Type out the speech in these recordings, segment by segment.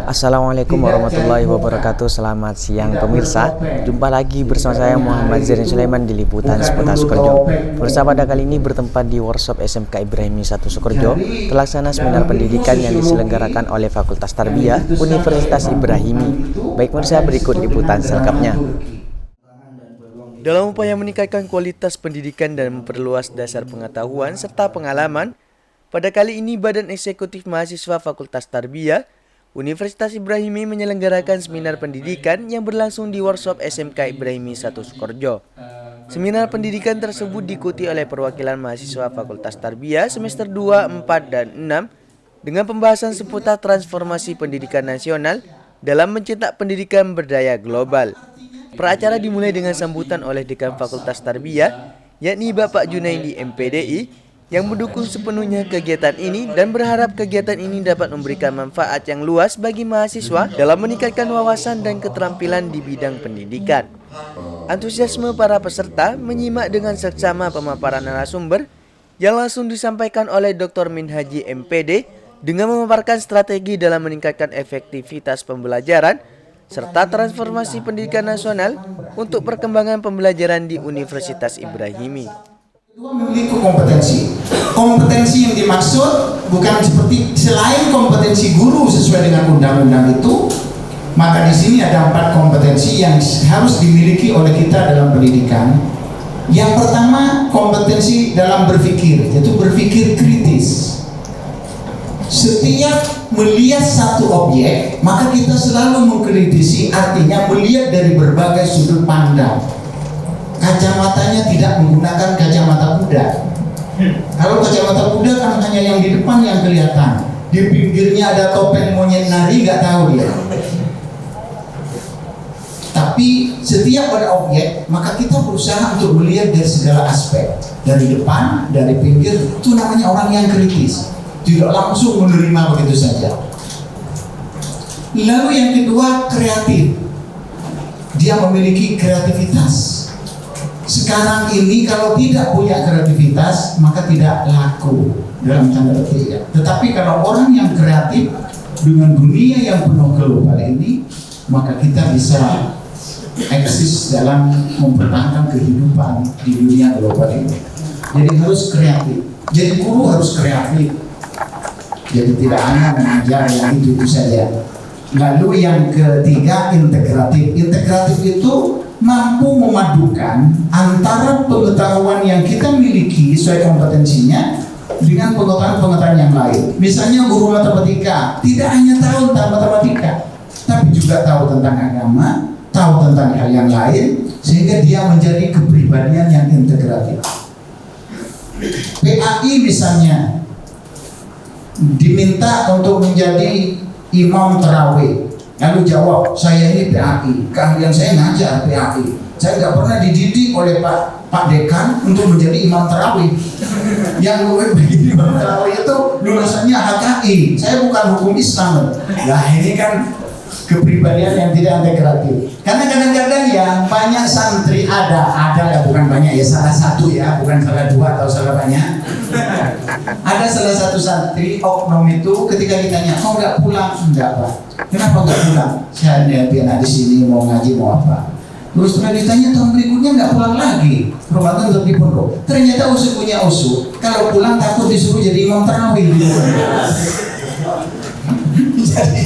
Assalamualaikum warahmatullahi wabarakatuh. Selamat siang pemirsa. Jumpa lagi bersama saya Muhammad Zarin Sulaiman di Liputan Seputar Sukoharjo. Pemirsa, pada kali ini bertempat di workshop SMK Ibrahimi 1 Sukoharjo, terlaksana seminar pendidikan yang diselenggarakan oleh Fakultas Tarbiyah Universitas Ibrahimi. Baik pemirsa, berikut liputan selengkapnya. Dalam upaya meningkatkan kualitas pendidikan dan memperluas dasar pengetahuan serta pengalaman, pada kali ini Badan Eksekutif Mahasiswa Fakultas Tarbiyah Universitas Ibrahimi menyelenggarakan seminar pendidikan yang berlangsung di workshop SMK Ibrahimi 1 Sukoharjo. Seminar pendidikan tersebut diikuti oleh perwakilan mahasiswa Fakultas Tarbiyah semester 2, 4, dan 6 dengan pembahasan seputar transformasi pendidikan nasional dalam mencetak pendidikan berdaya global. Peracara dimulai dengan sambutan oleh Dekan Fakultas Tarbiyah, yakni Bapak Junaidi MPDI, yang mendukung sepenuhnya kegiatan ini dan berharap kegiatan ini dapat memberikan manfaat yang luas bagi mahasiswa dalam meningkatkan wawasan dan keterampilan di bidang pendidikan. Antusiasme para peserta menyimak dengan seksama pemaparan narasumber yang langsung disampaikan oleh Dr. Minhaji MPD dengan memaparkan strategi dalam meningkatkan efektivitas pembelajaran serta transformasi pendidikan nasional untuk perkembangan pembelajaran di Universitas Ibrahimi. Memiliki kompetensi yang dimaksud bukan seperti selain kompetensi guru sesuai dengan undang-undang itu, maka di sini ada 4 kompetensi yang harus dimiliki oleh kita dalam pendidikan. Yang pertama, kompetensi dalam berpikir, yaitu berpikir kritis. Setiap melihat satu objek, maka kita selalu mengkritisi, artinya melihat dari berbagai sudut pandang. Kacamatanya tidak menggunakan kacamata kuda. Kalau kacamata kuda kan hanya yang di depan yang kelihatan, di pinggirnya ada topeng monyet nari, nggak tahu dia. Tapi setiap ada objek, maka kita berusaha untuk melihat dari segala aspek, dari depan, dari pinggir. Itu namanya orang yang kritis, tidak langsung menerima begitu saja. Lalu yang kedua, kreatif. Dia memiliki kreativitas. Sekarang ini kalau tidak punya kreativitas, maka tidak laku dalam tanda petik ya. Tetapi kalau orang yang kreatif dengan dunia yang penuh global ini, maka kita bisa eksis dalam mempertahankan kehidupan di dunia global ini. Jadi harus kreatif. Jadi guru harus kreatif. Jadi tidak hanya mengajar yang itu saja. Lalu yang ketiga, integratif. Integratif itu mampu memadukan antara pengetahuan yang kita miliki sesuai kompetensinya dengan pengetahuan yang lain. Misalnya guru matematika tidak hanya tahu tentang matematika, tapi juga tahu tentang agama, tahu tentang hal yang lain, sehingga dia menjadi kepribadian yang integratif. PAI misalnya diminta untuk menjadi imam tarawih. Lalu jawab, saya ini PAI, keahlian saya ngajar PAI. Saya nggak pernah dididik oleh Pak Dekan untuk menjadi imam tarawih. Yang menjadi imam tarawih itu lulusannya HKI. Saya bukan hukum Islam. Nah ini kan kepribadian yang tidak integratif. Karena kadang-kadang ya banyak santri ada ya, bukan banyak ya, salah satu ya, bukan salah dua atau salah banyak. Ada salah satu santri oknum itu ketika ditanya, kau nggak pulang? Enggak Pak. Kenapa nggak pulang? Saya biar di sini mau ngaji mau apa. Terus setelah ditanya tahun berikutnya nggak pulang lagi. Ramadan tetap di pondok. Ternyata usuk punya usuk. Kalau pulang takut disuruh jadi imam tarawih. Jadi,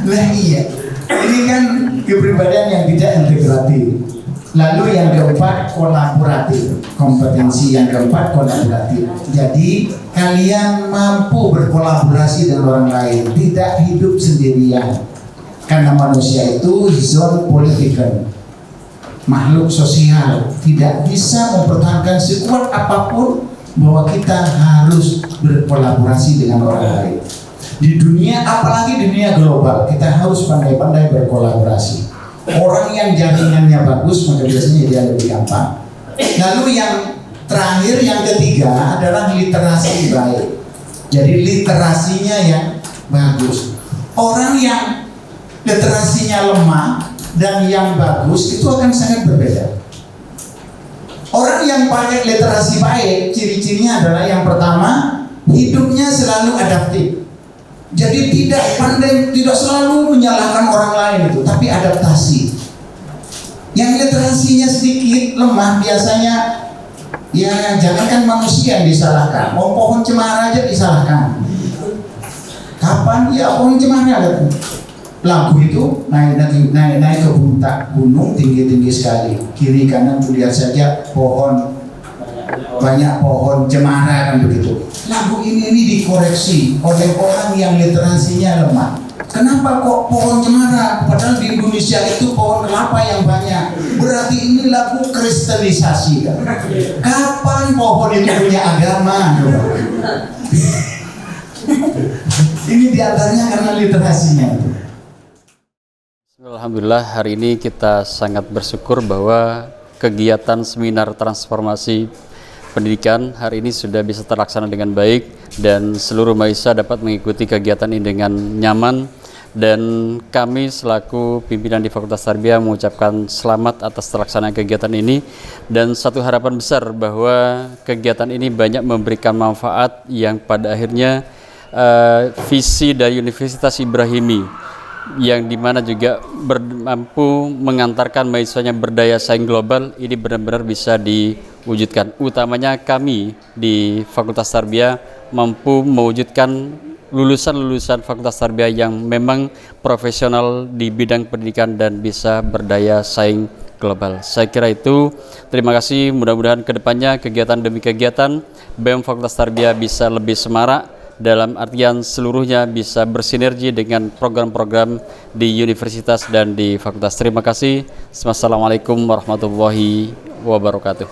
lah iya. Ini kan kepribadian yang tidak integratif. Lalu yang keempat, kolaboratif. Kompetensi yang keempat, kolaboratif. Jadi kalian mampu berkolaborasi dengan orang lain, tidak hidup sendirian. Karena manusia itu zon politikal, makhluk sosial, tidak bisa mempertahankan sekuat apapun bahwa kita harus berkolaborasi dengan orang lain. Di dunia, apalagi di dunia global, kita harus pandai-pandai berkolaborasi. Orang yang jaringannya bagus, maka biasanya dia lebih gampang. Lalu yang terakhir, yang ketiga adalah literasi baik. Jadi literasinya yang bagus. Orang yang literasinya lemah dan yang bagus itu akan sangat berbeda. Orang yang pakai literasi baik, ciri-cirinya adalah yang pertama, hidupnya selalu adaptif. Jadi tidak pandai, tidak selalu menyalahkan orang lain itu, tapi adaptasi. Yang literasinya sedikit lemah biasanya, ya jangankan manusia yang disalahkan, mau pohon cemara aja disalahkan. Kapan? Ya pohon cemara. Lagu itu naik ke puncak gunung tinggi sekali, kiri kanan lihat saja pohon, banyak pohon cemara kan begitu. Lagu ini dikoreksi oleh orang yang literasinya lemah. Kenapa kok pohon cemara? Padahal di Indonesia itu pohon kelapa yang banyak. Berarti ini lagu kristenisasi kan? Kapan pohon itu punya agama? Ini diantaranya karena literasinya itu. Alhamdulillah, hari ini kita sangat bersyukur bahwa kegiatan seminar transformasi pendidikan hari ini sudah bisa terlaksana dengan baik dan seluruh mahasiswa dapat mengikuti kegiatan ini dengan nyaman, dan kami selaku pimpinan di Fakultas Tarbiyah mengucapkan selamat atas terlaksanaan kegiatan ini, dan satu harapan besar bahwa kegiatan ini banyak memberikan manfaat yang pada akhirnya visi dari Universitas Ibrahimi yang dimana juga mampu mengantarkan mahasiswanya berdaya saing global ini benar-benar bisa diwujudkan. Utamanya kami di Fakultas Tarbiyah mampu mewujudkan lulusan-lulusan Fakultas Tarbiyah yang memang profesional di bidang pendidikan dan bisa berdaya saing global. Saya kira itu. Terima kasih. Mudah-mudahan kedepannya kegiatan demi kegiatan BEM Fakultas Tarbiyah bisa lebih semarak, dalam artian seluruhnya bisa bersinergi dengan program-program di universitas dan di fakultas. Terima kasih. Wassalamualaikum warahmatullahi wabarakatuh.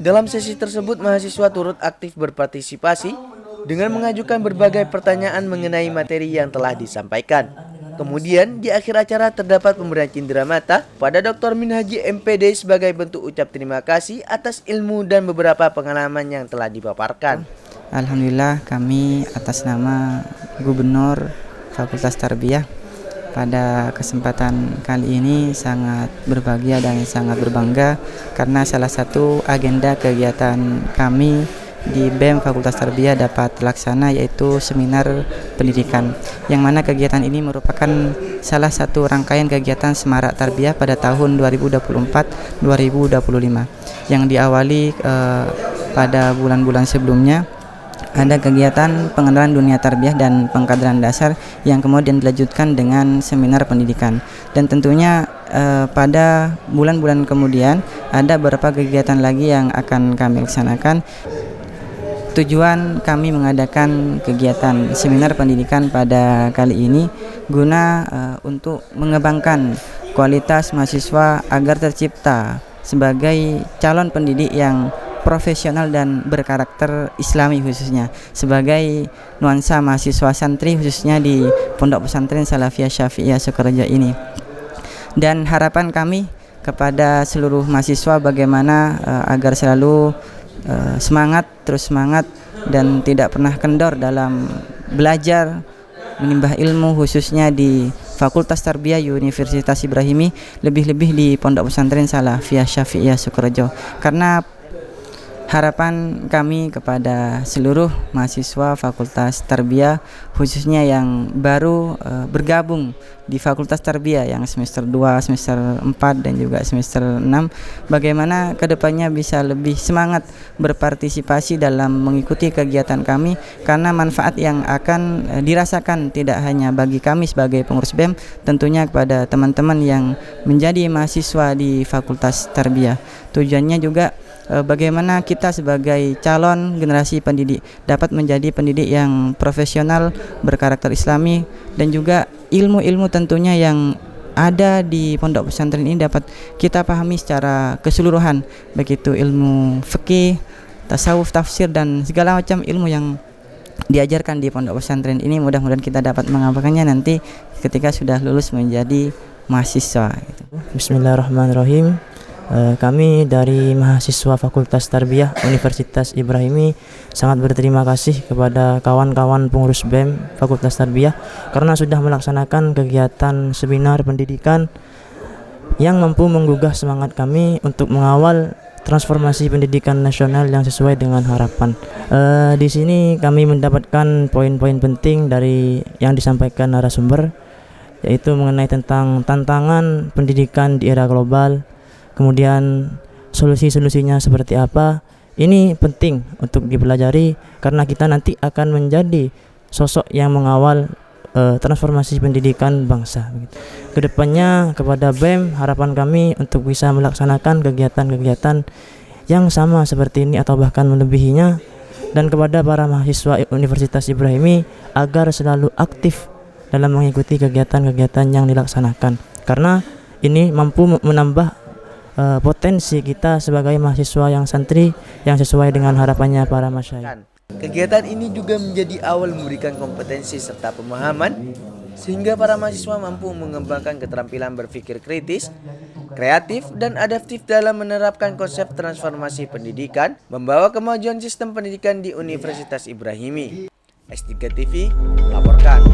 Dalam sesi tersebut, mahasiswa turut aktif berpartisipasi dengan mengajukan berbagai pertanyaan mengenai materi yang telah disampaikan. Kemudian di akhir acara terdapat pemberian cindera mata pada Dr. Minhaji MPD sebagai bentuk ucap terima kasih atas ilmu dan beberapa pengalaman yang telah dipaparkan. Alhamdulillah, kami atas nama Gubernur Fakultas Tarbiyah pada kesempatan kali ini sangat berbahagia dan sangat berbangga karena salah satu agenda kegiatan kami di BEM Fakultas Tarbiyah dapat terlaksana, yaitu seminar pendidikan, yang mana kegiatan ini merupakan salah satu rangkaian kegiatan Semarak Tarbiyah pada tahun 2024-2025 yang diawali pada bulan-bulan sebelumnya. Ada kegiatan pengenalan dunia tarbiyah dan pengkaderan dasar yang kemudian dilanjutkan dengan seminar pendidikan, dan tentunya pada bulan-bulan kemudian ada beberapa kegiatan lagi yang akan kami laksanakan. Tujuan kami mengadakan kegiatan seminar pendidikan pada kali ini guna untuk mengembangkan kualitas mahasiswa agar tercipta sebagai calon pendidik yang profesional dan berkarakter Islami, khususnya sebagai nuansa mahasiswa santri khususnya di Pondok Pesantren Salafiyah Syafi'iyah Sukorejo ini. Dan harapan kami kepada seluruh mahasiswa bagaimana agar selalu terus semangat dan tidak pernah kendor dalam belajar menimba ilmu, khususnya di Fakultas Tarbiyah Universitas Ibrahimi, lebih-lebih di Pondok Pesantren Salafiyah Syafi'iyah Sukorejo. Karena harapan kami kepada seluruh mahasiswa Fakultas Tarbiyah, khususnya yang baru bergabung di Fakultas Tarbiyah yang semester 2, semester 4 dan juga semester 6, bagaimana kedepannya bisa lebih semangat berpartisipasi dalam mengikuti kegiatan kami, karena manfaat yang akan dirasakan tidak hanya bagi kami sebagai pengurus BEM, tentunya kepada teman-teman yang menjadi mahasiswa di Fakultas Tarbiyah. Tujuannya juga bagaimana kita sebagai calon generasi pendidik dapat menjadi pendidik yang profesional, berkarakter Islami, dan juga ilmu-ilmu tentunya yang ada di pondok pesantren ini dapat kita pahami secara keseluruhan, baik itu ilmu fikih, tasawuf, tafsir, dan segala macam ilmu yang diajarkan di pondok pesantren ini. Mudah-mudahan kita dapat mengamalkannya nanti ketika sudah lulus menjadi mahasiswa gitu. Bismillahirrahmanirrahim. Kami dari mahasiswa Fakultas Tarbiyah Universitas Ibrahimi sangat berterima kasih kepada kawan-kawan pengurus BEM Fakultas Tarbiyah karena sudah melaksanakan kegiatan seminar pendidikan yang mampu menggugah semangat kami untuk mengawal transformasi pendidikan nasional yang sesuai dengan harapan. Di sini kami mendapatkan poin-poin penting dari yang disampaikan narasumber, yaitu mengenai tentang tantangan pendidikan di era global, kemudian solusi-solusinya seperti apa. Ini penting untuk dipelajari karena kita nanti akan menjadi sosok yang mengawal transformasi pendidikan bangsa. Kedepannya kepada BEM, harapan kami untuk bisa melaksanakan kegiatan-kegiatan yang sama seperti ini atau bahkan melebihinya, dan kepada para mahasiswa Universitas Ibrahimi agar selalu aktif dalam mengikuti kegiatan-kegiatan yang dilaksanakan, karena ini mampu menambah potensi kita sebagai mahasiswa yang santri yang sesuai dengan harapannya para masyayikh. Kegiatan ini juga menjadi awal memberikan kompetensi serta pemahaman sehingga para mahasiswa mampu mengembangkan keterampilan berpikir kritis, kreatif, dan adaptif dalam menerapkan konsep transformasi pendidikan, membawa kemajuan sistem pendidikan di Universitas Ibrahimi. S3 TV laporkan.